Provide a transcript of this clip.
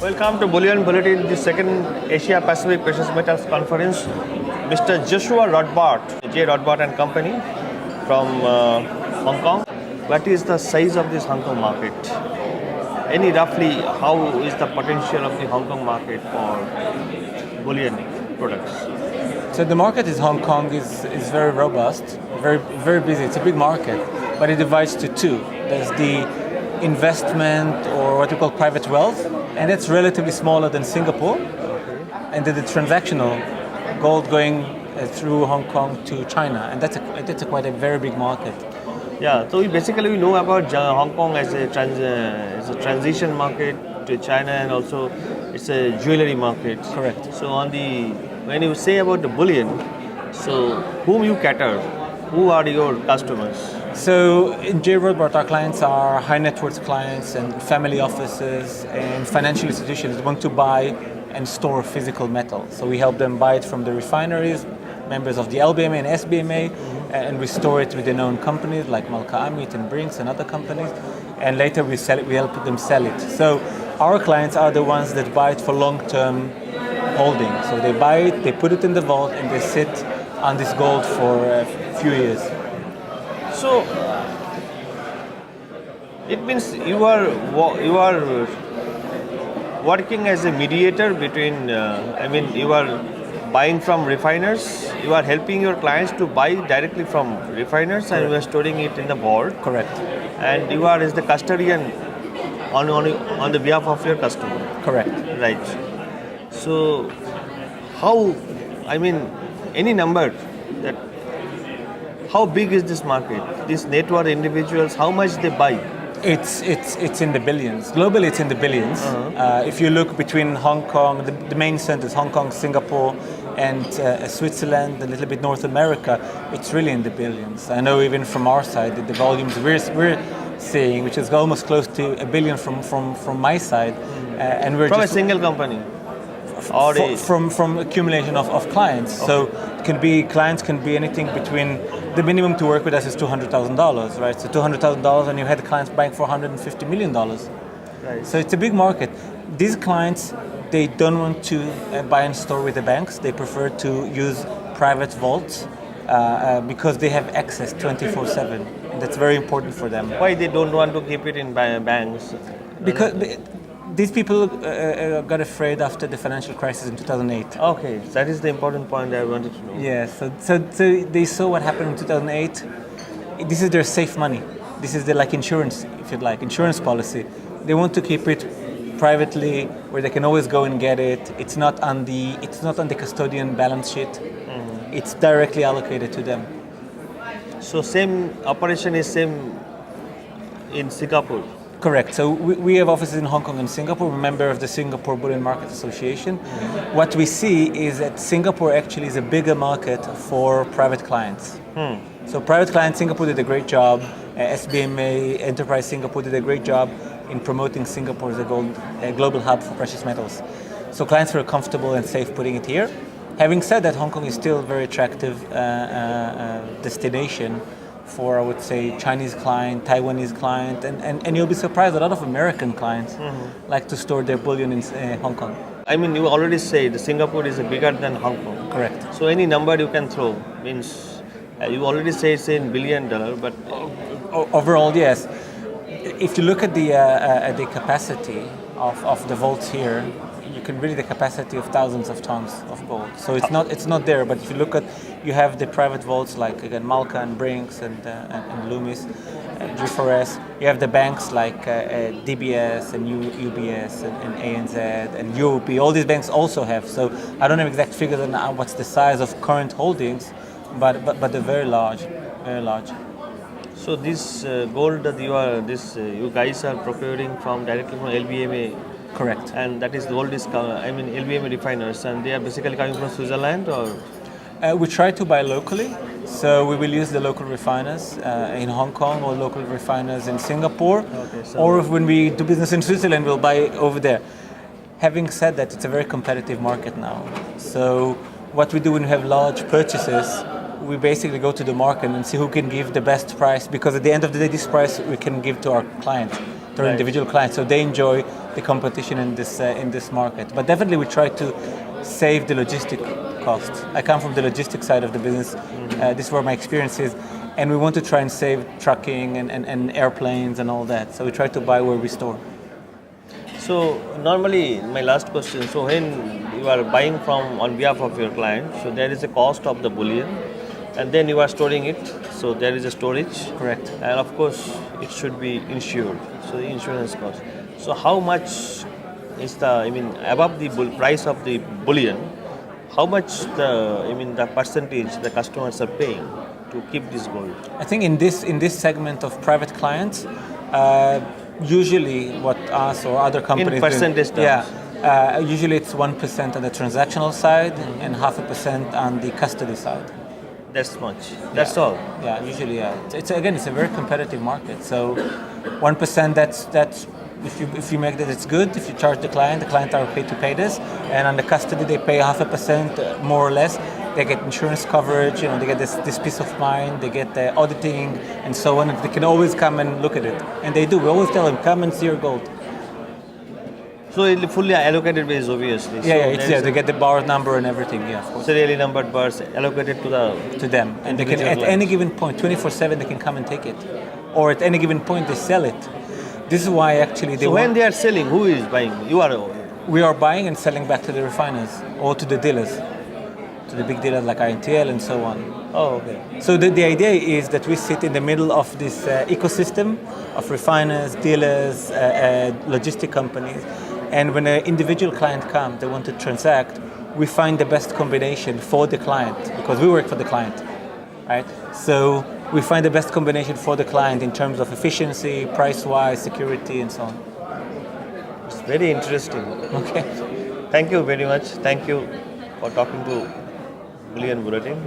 Welcome to Bullion Bulletin, the second Asia Pacific Precious Metals Conference. Mr. Joshua Rotbart, J. Rotbart and Company from Hong Kong. What is the size of this Hong Kong market? Any roughly, how is the potential of the Hong Kong market for bullion products? So the market in Hong Kong is very robust, very busy. It's a big market, but it divides to two. There's the investment or what we call private wealth, and it's relatively smaller than Singapore. And then the transactional gold going through Hong Kong to China, and that's quite a very big market. Yeah, so we know about Hong Kong as a transition market to China, and also it's a jewelry market. Correct. So when you say about the bullion, so whom you cater? Who are your customers? So in J. Rotbart, our clients are high net worth clients and family offices and financial institutions that want to buy and store physical metal. So we help them buy it from the refineries, members of the LBMA and SBMA, and we store it with their own companies like Malka Amit and Brinks and other companies. And later we sell it, we help them sell it. So our clients are the ones that buy it for long-term holding. So they buy it, they put it in the vault, and they sit on this gold for a few years. So it means you are working as a mediator between. You are buying from refiners. You are helping your clients to buy directly from refiners, and you are storing it in the vault. Correct. And you are as the custodian on the behalf of your customer. Correct. Right. So how? Any number that. How big is this market? These net worth individuals, how much they buy? It's in the billions. Globally, it's in the billions. If you look between Hong Kong, the main centers, Hong Kong, Singapore, and Switzerland, a little bit North America, it's really in the billions. I know even from our side, the volumes we're seeing, which is almost close to $1 billion from my side, and we're from just a single company. From accumulation of clients. Okay. So clients can be anything between, the minimum to work with us is $200,000, right? So $200,000 and you had clients buying for $150 million. Right. So it's a big market. These clients, they don't want to buy and store with the banks. They prefer to use private vaults because they have access 24/7. And that's very important for them. Why they don't want to keep it in banks? Because these people got afraid after the financial crisis in 2008. Okay, that is the important point I wanted to know. Yeah, so they saw what happened in 2008. This is their safe money. This is their insurance, if you'd like, insurance policy. They want to keep it privately, where they can always go and get it. It's not on the custodian balance sheet. Mm-hmm. It's directly allocated to them. So same operation is same in Singapore. Correct. So we have offices in Hong Kong and Singapore. We're a member of the Singapore Bullion Market Association. Mm-hmm. What we see is that Singapore actually is a bigger market for private clients. So private clients, Singapore did a great job. SBMA, Enterprise Singapore did a great job in promoting Singapore as a global hub for precious metals. So clients were comfortable and safe putting it here. Having said that, Hong Kong is still a very attractive destination for, I would say, Chinese client, Taiwanese client, and you'll be surprised, a lot of American clients like to store their bullion in Hong Kong. You already said Singapore is bigger than Hong Kong. Correct. So any number you can throw, you already say it's in $1 billion, but... Overall, yes. If you look at the capacity of the vaults here, you can really the capacity of thousands of tons of gold. So it's not there. But if you look at, you have the private vaults like again Malka and Brinks and Loomis, G4S. You have the banks like DBS and UBS and ANZ and UOP. All these banks also have. So I don't have exact figures on what's the size of current holdings, but they're very large, very large. So this gold that you guys are procuring directly from LBMA. Correct. And that is gold LBMA refiners, and they are basically coming from Switzerland, or? We try to buy locally, so we will use the local refiners in Hong Kong or local refiners in Singapore, or when we do business in Switzerland, we'll buy over there. Having said that, it's a very competitive market now. So what we do when we have large purchases, we basically go to the market and see who can give the best price, because at the end of the day, this price we can give to our client, to our individual clients, so they enjoy the competition in this market. But definitely we try to save the logistic costs. I come from the logistic side of the business. This is where my experience is. And we want to try and save trucking and airplanes and all that. So we try to buy where we store. So normally, my last question, so when you are buying from on behalf of your client, so there is a cost of the bullion and then you are storing it, so there is a storage. Correct. And of course, it should be insured, so the insurance cost. So how much is above the price of the bullion, how much the percentage the customers are paying to keep this gold? I think in this segment of private clients, usually what us or other companies in percentage do, terms. usually it's 1% on the transactional side and 0.5% on the custody side. That's much. That's all. Yeah, usually, yeah. It's a very competitive market. So 1%, that's if you make that, it's good. If you charge the client are paid to pay this, and on the custody they pay 0.5% more or less. They get insurance coverage, they get this peace of mind, they get the auditing and so on. They can always come and look at it, and they do. We always tell them, come and see your gold. So it fully allocated base, obviously. They get the bar number and everything. Yeah, of course. Serially numbered bars allocated to them, and they can at any given point, 24/7, they can come and take it, or at any given point they sell it. This is why actually they. So when they are selling, who is buying? You are. We are buying and selling back to the refiners or to the dealers, to the big dealers like INTL and so on. Oh, okay. So the idea is that we sit in the middle of this ecosystem of refiners, dealers, logistic companies. And when an individual client comes, they want to transact, we find the best combination for the client because we work for the client, right? So we find the best combination for the client in terms of efficiency, price-wise, security, and so on. It's very interesting. Okay. Thank you very much. Thank you for talking to Bullion Bulletin.